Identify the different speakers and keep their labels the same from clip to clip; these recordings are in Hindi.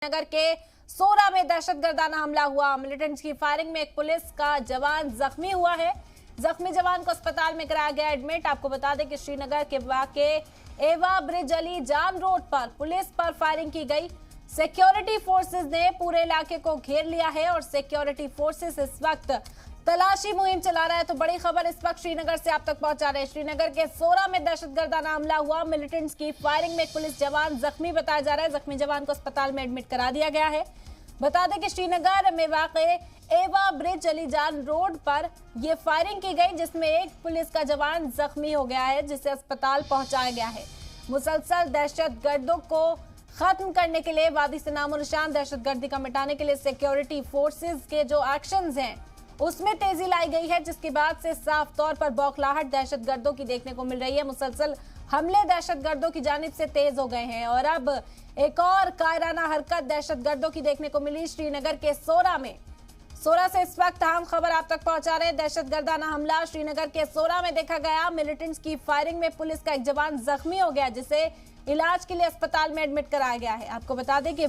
Speaker 1: नगर के सोरा में दहशतगर्दाना हमला हुआ। मिलिटेंट्स की फायरिंग में एक पुलिस का जवान जख्मी हुआ है। जख्मी जवान को अस्पताल में कराया गया एडमिट। आपको बता दें कि श्रीनगर के वाक़े एवा ब्रिज अली जान रोड पर पुलिस पर फायरिंग की गई। सिक्योरिटी फोर्सेस ने पूरे इलाके को घेर लिया है और सिक्योरिटी फोर्सेस इस वक्त तलाशी मुहिम चला रहा है। तो बड़ी खबर इस वक्त श्रीनगर से आप तक पहुंचा रहे हैं। श्रीनगर के सोरा में दहशतगर्दाना हमला हुआ। मिलिटेंट्स की फायरिंग में एक पुलिस जवान जख्मी बताया जा रहा है। जख्मी जवान को अस्पताल में एडमिट करा दिया गया है। बता दें कि श्रीनगर में वाक़े एवा ब्रिज अली जान रोड पर यह फायरिंग की गई, जिसमें एक पुलिस का जवान जख्मी हो गया है, जिसे अस्पताल पहुंचाया गया है। मुसलसल दहशतगर्दों को खत्म करने के लिए, वादी से नामो निशान दहशतगर्दी का मिटाने के लिए सिक्योरिटी फोर्सेस के जो एक्शंस हैं उसमें तेजी लाई गई है, जिसके बाद से साफ तौर पर बौखलाहट दहशतगर्दों की देखने को मिल रही है। मुसलसल हमले दहशतगर्दों की जानिब से तेज हो गए हैं और अब एक और कायराना हरकत दहशतगर्दों की देखने को मिली श्रीनगर के सोरा में। सोरा से इस वक्त अहम खबर आप तक पहुंचा रहे हैं। दहशतगर्दाना हमला श्रीनगर के सोरा में देखा गया। मिलिटेंट्स की फायरिंग में पुलिस का एक जवान जख्मी हो गया, जिसे इलाज के लिए अस्पताल में एडमिट कराया गया है। आपको बता दें कि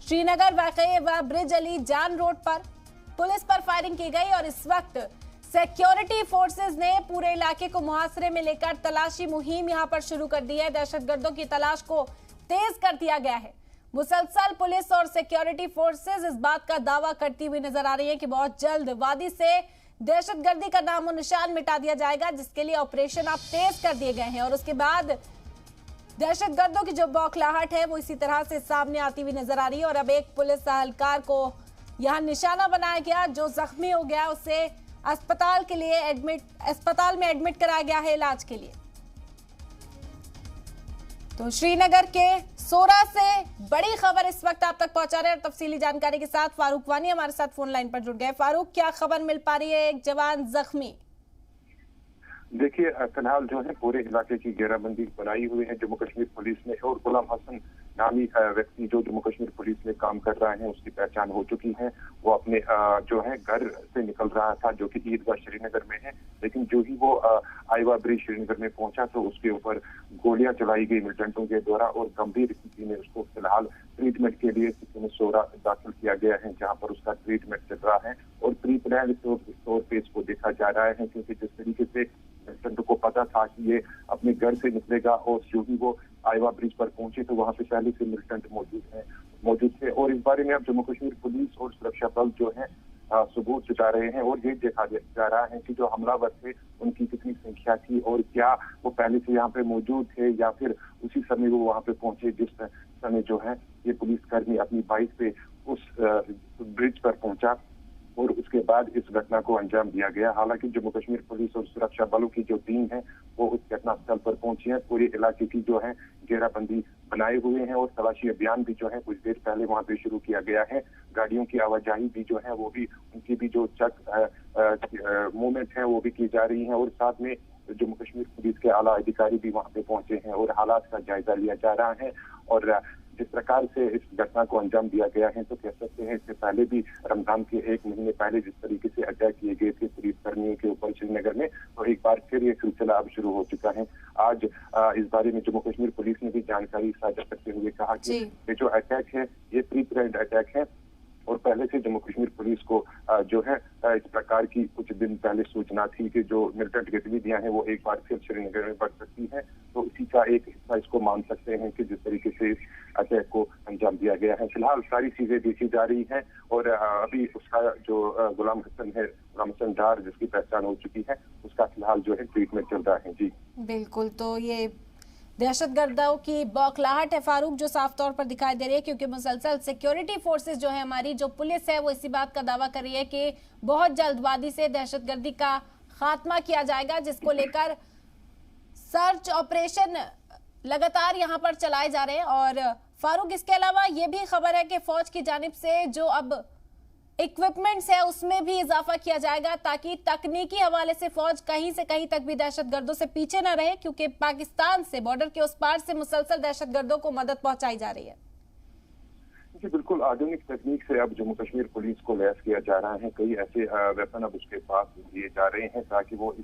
Speaker 1: श्रीनगर वाक़ई व ब्रिज अली जान रोड पर पुलिस पर फायरिंग की गई और इस वक्त सिक्योरिटी फोर्सेस ने पूरे इलाके को मुहासरे में लेकर तलाशी मुहिम यहां पर शुरू कर दी है। दहशतगर्दों की तलाश को तेज कर दिया गया है। मुसलसल पुलिस और सिक्योरिटी फोर्सेस इस बात का दावा करती हुई नजर आ रही है कि बहुत जल्द वादी से दहशतगर्दी का नामो निशान मिटा दिया जाएगा, जिसके लिए ऑपरेशन अब तेज कर दिए गए हैं और उसके बाद दहशतगर्दों की जो बौखलाहट है वो इसी तरह से सामने आती हुई नजर आ रही है। और अब एक पुलिस एहलकार को यहां निशाना बनाया गया, जो जख्मी हो गया उसे अस्पताल में एडमिट कराया गया है इलाज के लिए। तो श्रीनगर के सोरा से बड़ी खबर इस वक्त आप तक पहुंचा रहे हैं और तफसीली जानकारी के साथ फारूक वानी हमारे साथ फोन लाइन पर जुड़ गए। फारूक, क्या खबर मिल पा रही है? एक जवान जख्मी।
Speaker 2: देखिए, फिलहाल जो है पूरे इलाके की घेराबंदी बनाई हुई है जम्मू कश्मीर पुलिस ने और गुलाम हसन नामी व्यक्ति जो जम्मू कश्मीर पुलिस में काम कर रहा है उसकी पहचान हो चुकी है। वो अपने जो है घर से निकल रहा था, जो कि ईदगाह श्रीनगर में है, लेकिन जो ही वो आईवा ब्रिज श्रीनगर में पहुंचा तो उसके ऊपर गोलियां चलाई गई मिलिटेंटों के द्वारा और गंभीर स्थिति में उसको फिलहाल ट्रीटमेंट के लिए सोरा दाखिल किया गया है, जहाँ पर उसका ट्रीटमेंट चल रहा है। और प्री प्लान तौर पे इसको देखा जा रहा है, क्योंकि जिस तरीके से मिलिटेंटों को पता था कि ये अपने घर से निकलेगा और जो ही वो आईवा ब्रिज पर पहुंचे तो वहां पे पहले से मिलिटेंट मौजूद थे। और इस बारे में अब जम्मू कश्मीर पुलिस और सुरक्षा बल जो है सबूत जुटा रहे हैं और ये देखा जा रहा है कि जो हमलावर थे उनकी कितनी संख्या थी और क्या वो पहले से यहाँ पे मौजूद थे या फिर उसी समय वो वहाँ पे पहुंचे जिस समय जो है ये पुलिसकर्मी अपनी बाइक पे उस ब्रिज पर पहुंचा और उसके बाद इस घटना को अंजाम दिया गया। हालांकि जम्मू कश्मीर पुलिस और सुरक्षा बलों की जो टीम है वो उस घटना स्थल पर पहुंची है। पूरे इलाके की जो है घेराबंदी बनाए हुए हैं और तलाशी अभियान भी जो है कुछ देर पहले वहां पे शुरू किया गया है। गाड़ियों की आवाजाही भी जो है वो भी उनकी भी जो चेक मूवमेंट है वो भी की जा रही है और साथ में जम्मू कश्मीर पुलिस के आला अधिकारी भी वहां पे पहुंचे हैं और हालात का जायजा लिया जा रहा है। और जिस प्रकार से इस घटना को अंजाम दिया गया है तो कह सकते हैं इससे पहले भी रमजान के 1 महीने पहले जिस तरीके से अटैक किए गए थे पुलिसकर्मियों के ऊपर श्रीनगर में, तो एक बार फिर ये सिलसिला अब शुरू हो चुका है। आज इस बारे में जम्मू कश्मीर पुलिस ने भी जानकारी साझा करते हुए कहा कि ये जो अटैक है ये प्री प्लान्ड अटैक है और पहले से जम्मू कश्मीर पुलिस को जो है इस प्रकार की कुछ दिन पहले सूचना थी कि जो मिलिटेंट गतिविधियां हैं वो एक बार फिर श्रीनगर में बढ़ सकती हैं। तो इसी का एक हिस्सा इसको मान सकते हैं कि जिस तरीके से इस अटैक को अंजाम दिया गया है। फिलहाल सारी चीजें देखी जा रही हैं और अभी उसका जो गुलाम हसन डार जिसकी पहचान हो चुकी है उसका फिलहाल जो है ट्रीटमेंट चल रहा है। जी
Speaker 1: बिल्कुल, तो ये दहशतगर्दों की बौखलाहट है फारूक, जो साफ तौर पर दिखाई दे रही है, क्योंकि मुसलसल सिक्योरिटी फोर्सेस जो है हमारी जो पुलिस है वो इसी बात का दावा कर रही है कि बहुत जल्द वादी से दहशतगर्दी का खात्मा किया जाएगा, जिसको लेकर सर्च ऑपरेशन लगातार यहां पर चलाए जा रहे हैं। और फारूक, इसके अलावा ये भी खबर है कि फौज की जानिब से जो अब इक्विपमेंट्स है उसमें भी इजाफा किया जाएगा, ताकि तकनीकी हवाले से फौज कहीं से कहीं तक भी दहशतगर्दों से पीछे न रहे, क्योंकि पाकिस्तान से बॉर्डर के उस पार से मुसलसल दहशतगर्दों को मदद पहुंचाई जा रही है।
Speaker 2: जी बिल्कुल, आधुनिक तकनीक से अब जम्मू कश्मीर पुलिस को लैस किया जा रहा है। कई ऐसे वेपन अब उसके पास दिए जा रहे हैं ताकि वो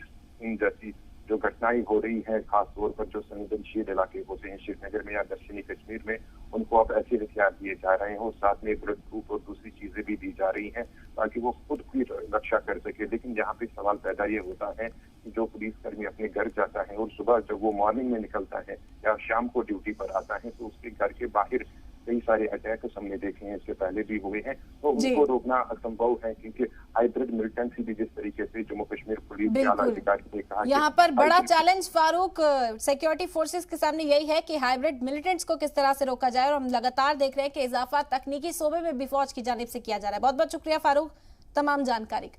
Speaker 2: इन जैसी जो घटनाएं हो रही हैं, खासतौर पर जो संवेदनशील इलाके होते हैं श्रीनगर में या दक्षिणी कश्मीर में, उनको अब ऐसे हथियार दिए जा रहे हैं और साथ में बुलेट प्रूफ और दूसरी चीजें भी दी जा रही हैं ताकि वो खुद की रक्षा कर सके। लेकिन यहाँ पे सवाल पैदा ये होता है कि जो पुलिसकर्मी अपने घर जाता है और सुबह जब वो मॉर्निंग में निकलता है या शाम को ड्यूटी पर आता है तो उसके घर के बाहर कई सारे अटैक हमने देखे हैं, इससे पहले भी हुए हैं। तो उनको रोकना असंभव है क्योंकि हाइब्रिड मिलिटेंसी भी जिस तरीके से जम्मू कश्मीर पुलिस के आला अधिकारी ने कहा,
Speaker 1: यहाँ पर बड़ा चैलेंज फारूक सिक्योरिटी फोर्सेस के सामने यही है कि हाइब्रिड मिलिटेंट्स को किस तरह से रोका जाए, और हम लगातार देख रहे हैं कि इजाफा तकनीकी शोबे में भी फौज की जानिब से किया जा रहा है। बहुत बहुत शुक्रिया फारूक तमाम जानकारी।